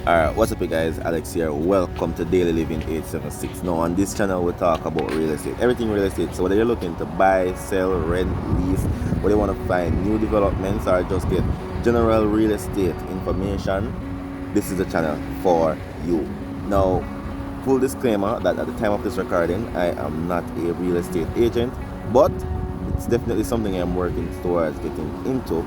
Alright, what's up you guys, Alex here. Welcome to Daily Living 876. Now on this channel we talk about real estate, everything real estate. So whether you're looking to buy, sell, rent, lease, whether you want to find new developments or just get general real estate information, this is the channel for you. Now, full disclaimer that at the time of this recording I am not a real estate agent, but it's definitely something I'm working towards getting into.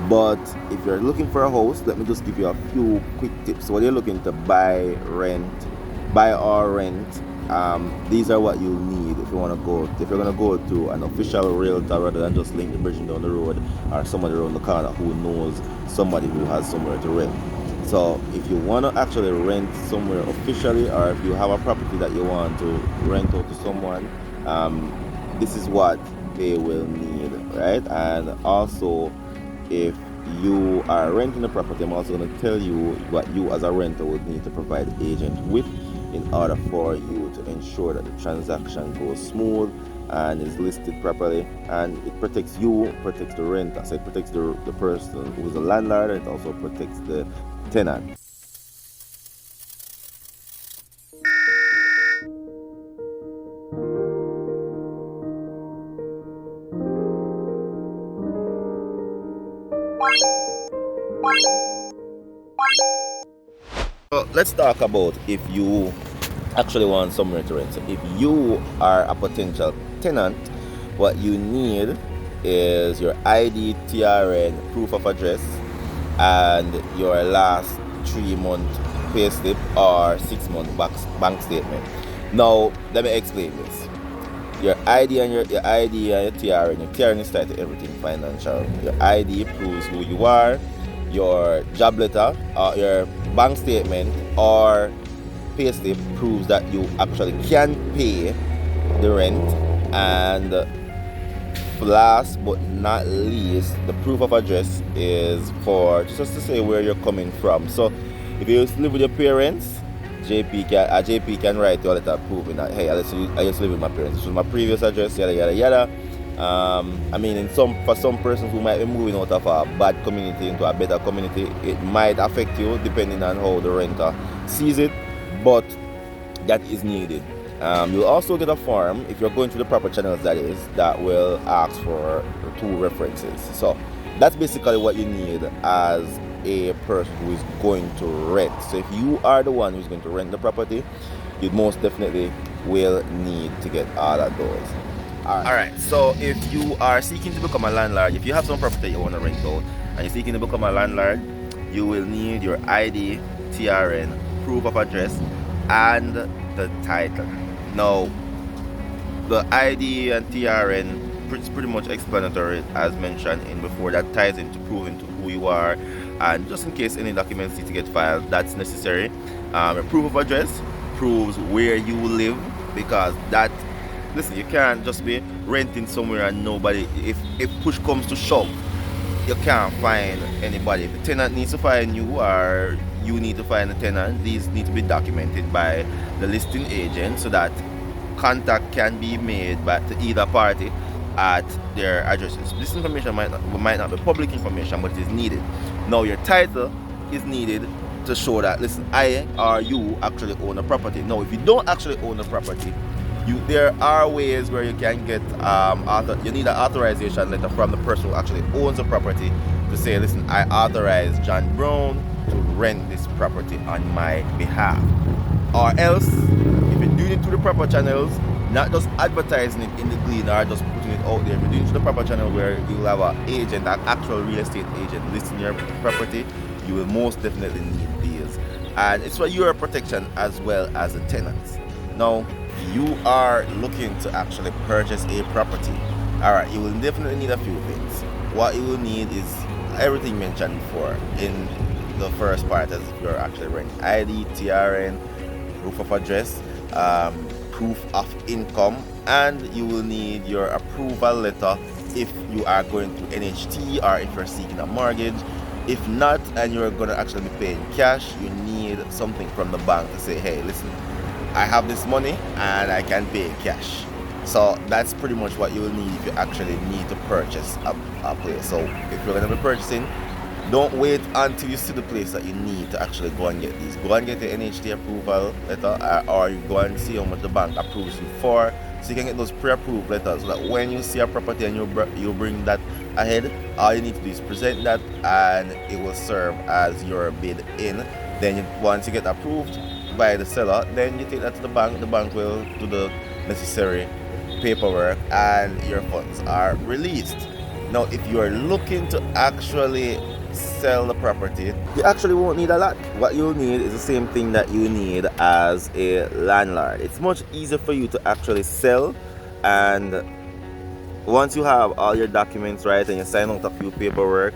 But if you're looking for a house, let me just give you a few quick tips. So whether you're looking to buy or rent, these are what you need if you want to go. If you're gonna go to an official realtor rather than just link the bridge down the road or somebody around the corner who knows somebody who has somewhere to rent. So if you want to actually rent somewhere officially, or if you have a property that you want to rent out to someone, this is what they will need, right? And also, if you are renting the property, I'm also going to tell you what you as a renter would need to provide agent with in order for you to ensure that the transaction goes smooth and is listed properly, and it protects you, protects the renter. So it protects the person who is the landlord, and it also protects the tenant. So let's talk about if you actually want somewhere to rent. So if you are a potential tenant, what you need is your ID, TRN, proof of address, and your last 3-month pay slip or 6-month bank statement. Now, let me explain this. Your ID and your ID and your TRN. Your TRN is tied to everything financial. Your ID proves who you are. Your job letter or your bank statement or payslip proves that you actually can pay the rent. And last but not least, the proof of address is for just to say where you're coming from. So if you live with your parents, JP can write you a letter proving that, hey, I used to live with my parents. This was my previous address, yada yada yada. I mean, for some persons who might be moving out of a bad community into a better community, it might affect you depending on how the renter sees it, but that is needed. You'll also get a form if you're going through the proper channels, that is, that will ask for 2 references. So that's basically what you need as a person who is going to rent. So if you are the one who's going to rent the property, you most definitely will need to get all of those. Alright, so if you are seeking to become a landlord, if you have some property you want to rent out and you're seeking to become a landlord, you will need your ID, TRN, proof of address, and the title. Now, the ID and TRN is pretty much explanatory, as mentioned in before. That ties into proving to who you are, and just in case any documents need to get filed, that's necessary. A proof of address proves where you live, because that, listen, you can't just be renting somewhere and nobody, if push comes to shove, you can't find anybody. If the tenant needs to find you or you need to find the tenant, these need to be documented by the listing agent so that contact can be made by to either party at their addresses. This information might not be public information, but it is needed. Now, your title is needed to show that, listen, I or you actually own a property. Now, if you don't actually own a property, there are ways where you can get you need an authorization letter from the person who actually owns the property to say, listen, I authorize John Brown to rent this property on my behalf. Or else, if you're doing it through the proper channels, not just advertising it in the Glean or just putting it out there, if you're doing it through the proper channel where you'll have an agent, an actual real estate agent listing your property, you will most definitely need these. And it's for your protection as well as the tenants. Now, you are looking to actually purchase a property, alright, you will definitely need a few things. What you will need is everything mentioned before in the first part, as if you're actually renting: ID, TRN, proof of address, proof of income, and you will need your approval letter if you are going through NHT or if you're seeking a mortgage. If not, and you're going to actually be paying cash, you need something from the bank to say, hey, listen, I have this money and I can pay cash. So that's pretty much what you will need if you actually need to purchase a place. So if you're going to be purchasing, Don't wait until you see the place that you need to actually go and get these. Go and get the NHT approval letter, or you go and see how much the bank approves you for, so you can get those pre-approved letters, so that when you see a property and you bring that ahead, all you need to do is present that and it will serve as your bid in. Then once you get approved by the seller, then you take that to the bank. The bank will do the necessary paperwork and your funds are released. Now, if you are looking to actually sell the property, you actually won't need a lot. What you'll need is the same thing that you need as a landlord. It's much easier for you to actually sell, and once you have all your documents right and you sign out a few paperwork,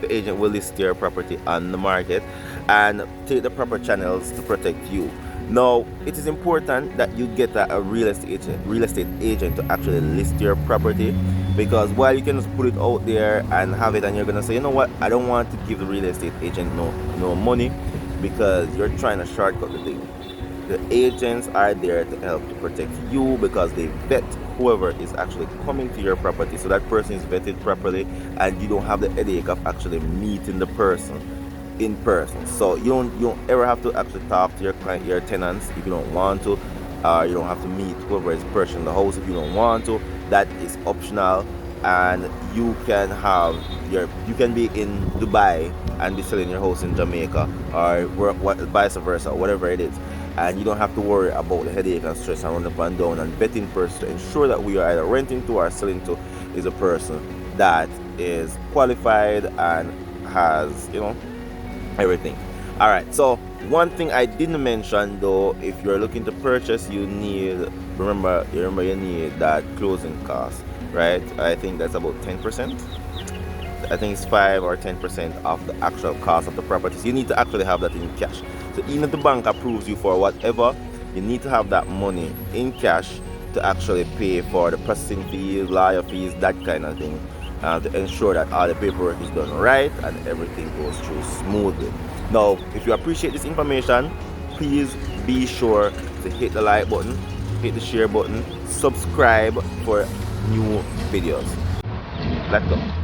the agent will list your property on the market and take the proper channels to protect you. Now, it is important that you get a real estate agent to actually list your property, because while you can just put it out there and have it and you're gonna say, you know what, I don't want to give the real estate agent no money, because you're trying to shortcut the thing. The agents are there to help to protect you, because they vet whoever is actually coming to your property, so that person is vetted properly and you don't have the headache of actually meeting the person in person. So you don't ever have to actually talk to your tenants if you don't want to. You don't have to meet whoever is purchasing the house if you don't want to. That is optional, and you can be in Dubai and be selling your house in Jamaica, or vice versa, whatever it is, and you don't have to worry about the headache and stress and run up and down and betting person to ensure that we are either renting to or selling to is a person that is qualified and has everything. All right, so one thing I didn't mention though, if you're looking to purchase, you need remember you need that closing cost, right? I think that's about 10%. I think it's 5 or 10% of the actual cost of the property. So you need to actually have that in cash. So even if the bank approves you for whatever, you need to have that money in cash to actually pay for the processing fees, lawyer fees, that kind of thing, to ensure that all the paperwork is done right and everything goes through smoothly. Now, if you appreciate this information, please be sure to hit the like button, hit the share button, subscribe for new videos. Let's go.